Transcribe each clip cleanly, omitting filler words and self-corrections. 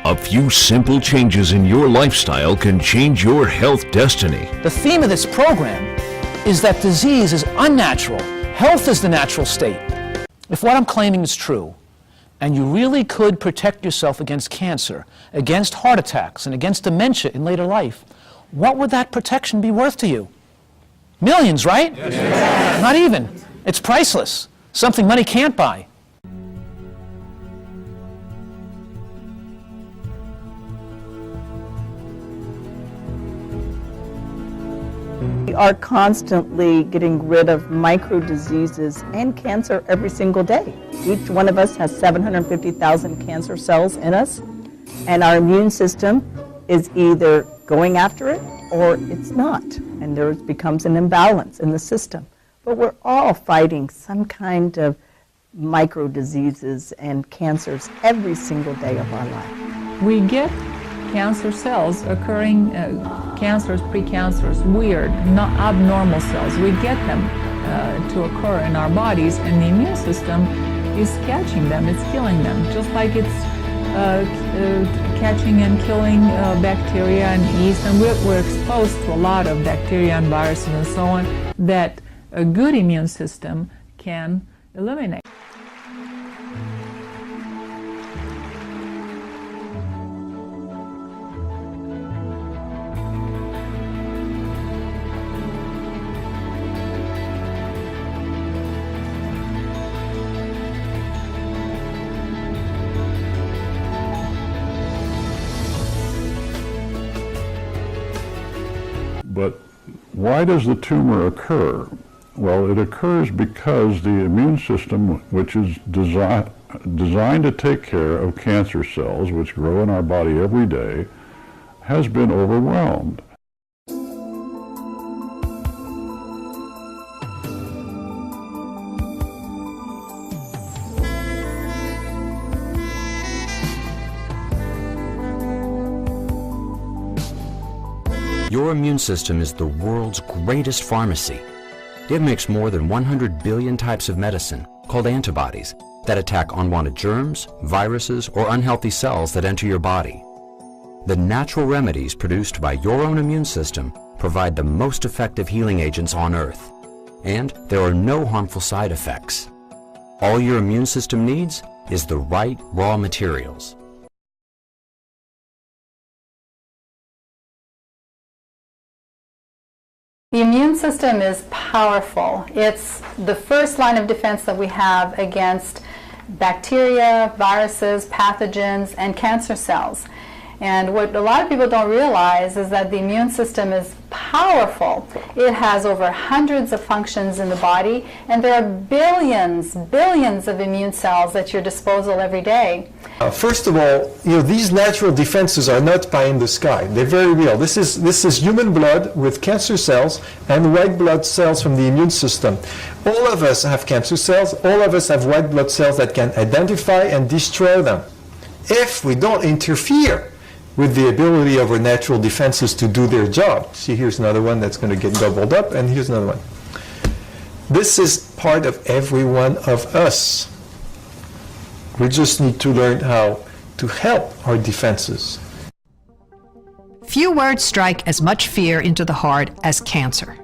A few simple changes in your lifestyle can change your health destiny. The theme of this program is that disease is unnatural. Health is the natural state. If what I'm claiming is true, and you really could protect yourself against cancer, against heart attacks, and against dementia in later life, what would that protection be worth to you? Millions, right? Yes. Not even. It's priceless. Something money can't buy. We are constantly getting rid of micro diseases and cancer every single day. Each one of us has 750,000 cancer cells in us, and our immune system is either going after it or it's not, and there becomes an imbalance in the system. But we're all fighting some kind of micro diseases and cancers every single day of our life. We get cancer cells occurring, cancers, precancers, weird, not abnormal cells. We get them to occur in our bodies, and the immune system is catching them, it's killing them, just like it's catching and killing bacteria and yeast. And we're exposed to a lot of bacteria and viruses and so on that a good immune system can eliminate. But why does the tumor occur? Well, it occurs because the immune system, which is designed to take care of cancer cells, which grow in our body every day, has been overwhelmed. Your immune system is the world's greatest pharmacy. It makes more than 100 billion types of medicine, called antibodies, that attack unwanted germs, viruses, or unhealthy cells that enter your body. The natural remedies produced by your own immune system provide the most effective healing agents on Earth. And there are no harmful side effects. All your immune system needs is the right raw materials. The immune system is powerful. It's the first line of defense that we have against bacteria, viruses, pathogens, and cancer cells. And what a lot of people don't realize is that the immune system is powerful. It has over hundreds of functions in the body, and there are billions of immune cells at your disposal every day. First of all, these natural defenses are not pie in the sky. They're very real. This is human blood with cancer cells and white blood cells from the immune system. All of us have cancer cells. All of us have white blood cells that can identify and destroy them if we don't interfere with the ability of our natural defenses to do their job. See, here's another one that's going to get gobbled up, and here's another one. This is part of every one of us. We just need to learn how to help our defenses. Few words strike as much fear into the heart as cancer.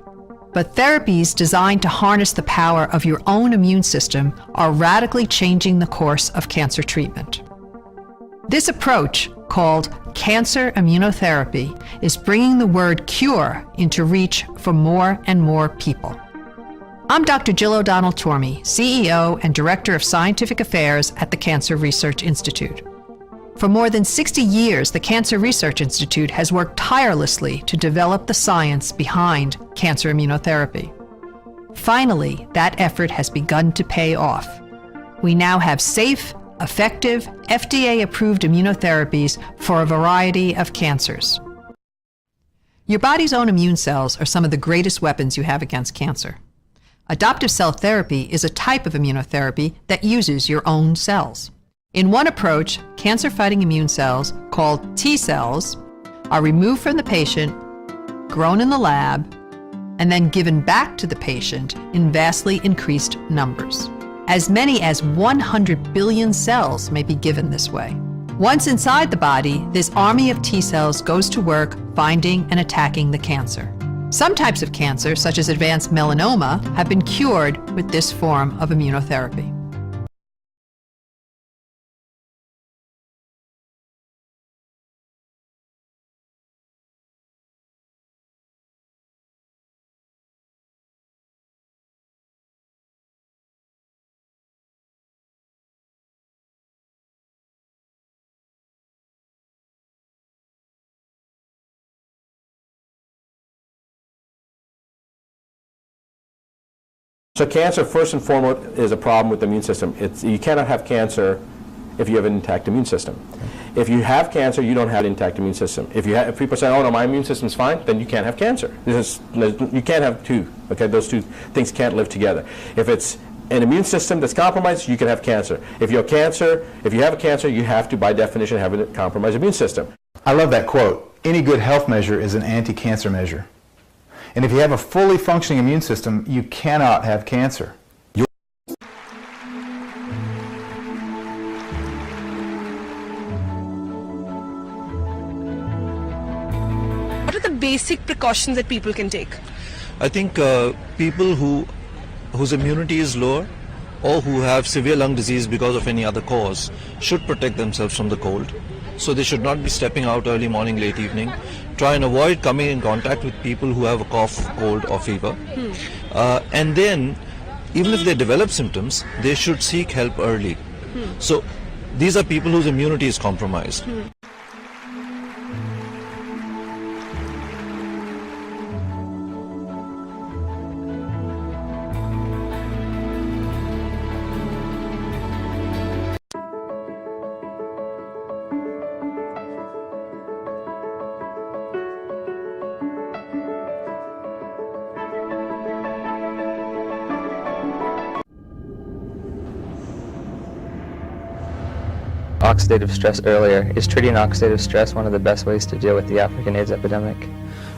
But therapies designed to harness the power of your own immune system are radically changing the course of cancer treatment. This approach, called cancer immunotherapy, is bringing the word cure into reach for more and more people. I'm Dr. Jill O'Donnell Tormey, CEO and Director of Scientific Affairs at the Cancer Research Institute. For more than 60 years, the Cancer Research Institute has worked tirelessly to develop the science behind cancer immunotherapy. Finally, that effort has begun to pay off. We now have safe, effective, FDA-approved immunotherapies for a variety of cancers. Your body's own immune cells are some of the greatest weapons you have against cancer. Adoptive cell therapy is a type of immunotherapy that uses your own cells. In one approach, cancer-fighting immune cells, called T cells, are removed from the patient, grown in the lab, and then given back to the patient in vastly increased numbers. As many as 100 billion cells may be given this way. Once inside the body, this army of T cells goes to work finding and attacking the cancer. Some types of cancer, such as advanced melanoma, have been cured with this form of immunotherapy. So cancer, first and foremost, is a problem with the immune system. You cannot have cancer if you have an intact immune system. If you have cancer, you don't have an intact immune system. If people say, oh no, my immune system's fine, then you can't have cancer. You can't have two. Okay, those two things can't live together. If it's an immune system that's compromised, you can have cancer. If you have a cancer, you have to, by definition, have a compromised immune system. I love that quote. Any good health measure is an anti-cancer measure. And if you have a fully functioning immune system, you cannot have cancer. What are the basic precautions that people can take? I think people whose immunity is lower or who have severe lung disease because of any other cause should protect themselves from the cold. So they should not be stepping out early morning, late evening. Try and avoid coming in contact with people who have a cough, cold or fever. And then, even if they develop symptoms, they should seek help early. So these are people whose immunity is compromised. Oxidative stress earlier. Is treating oxidative stress one of the best ways to deal with the African AIDS epidemic?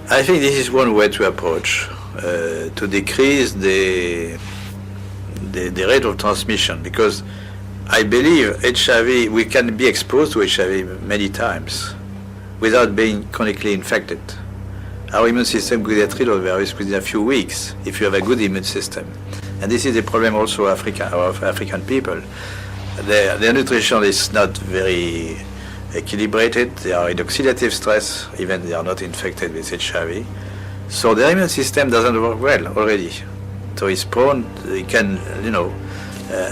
I think this is one way to approach, to decrease the rate of transmission, because I believe HIV, we can be exposed to HIV many times without being chronically infected. Our immune system could get rid of the virus within a few weeks if you have a good immune system. And this is the problem also of African people. Their nutrition is not very equilibrated. They are in oxidative stress, even they are not infected with HIV. So their immune system doesn't work well already. So it's prone, it can,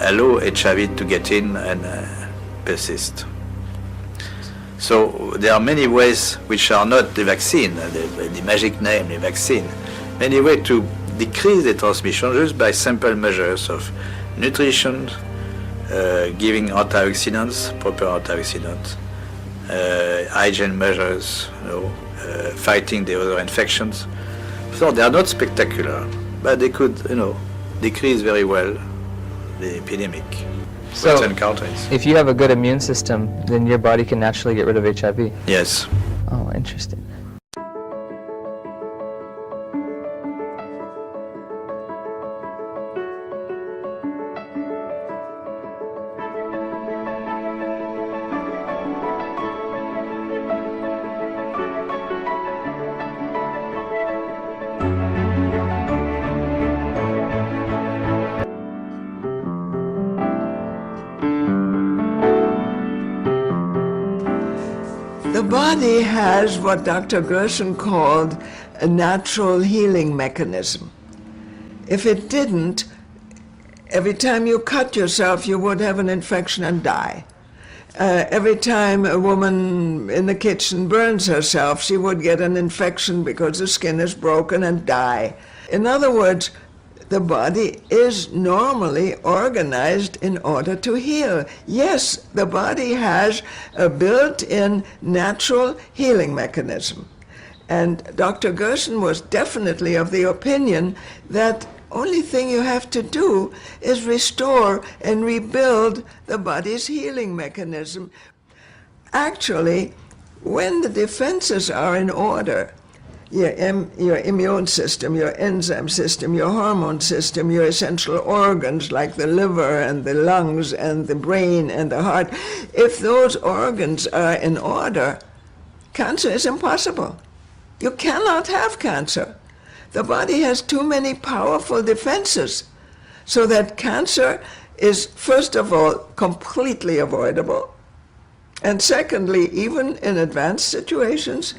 allow HIV to get in and persist. So there are many ways which are not the vaccine, the magic name, the vaccine. Many ways to decrease the transmission just by simple measures of nutrition, giving antioxidants, proper antioxidants, hygiene measures, fighting the other infections. So they are not spectacular, but they could, decrease very well the epidemic. So, if you have a good immune system, then your body can naturally get rid of HIV? Yes. Oh, interesting. The body has what Dr. Gerson called a natural healing mechanism. If it didn't, every time you cut yourself, you would have an infection and die. Every time a woman in the kitchen burns herself, she would get an infection because the skin is broken and die. In other words, the body is normally organized in order to heal. Yes, the body has a built-in natural healing mechanism. And Dr. Gerson was definitely of the opinion that only thing you have to do is restore and rebuild the body's healing mechanism. Actually, when the defenses are in order, your immune system, your enzyme system, your hormone system, your essential organs like the liver and the lungs and the brain and the heart, if those organs are in order, cancer is impossible. You cannot have cancer. The body has too many powerful defenses, so that cancer is, first of all, completely avoidable, and secondly, even in advanced situations,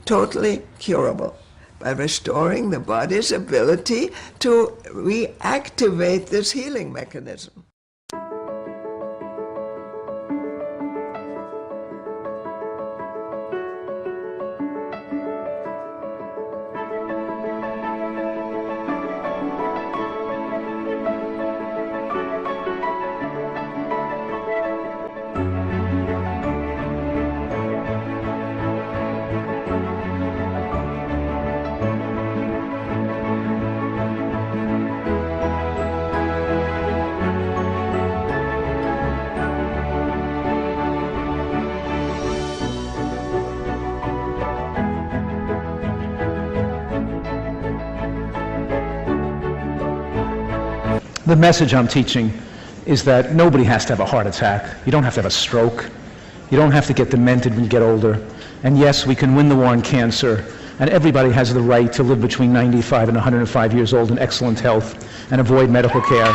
totally curable by restoring the body's ability to reactivate this healing mechanism. The message I'm teaching is that nobody has to have a heart attack. You don't have to have a stroke. You don't have to get demented when you get older. And yes, we can win the war on cancer, and everybody has the right to live between 95 and 105 years old in excellent health and avoid medical care.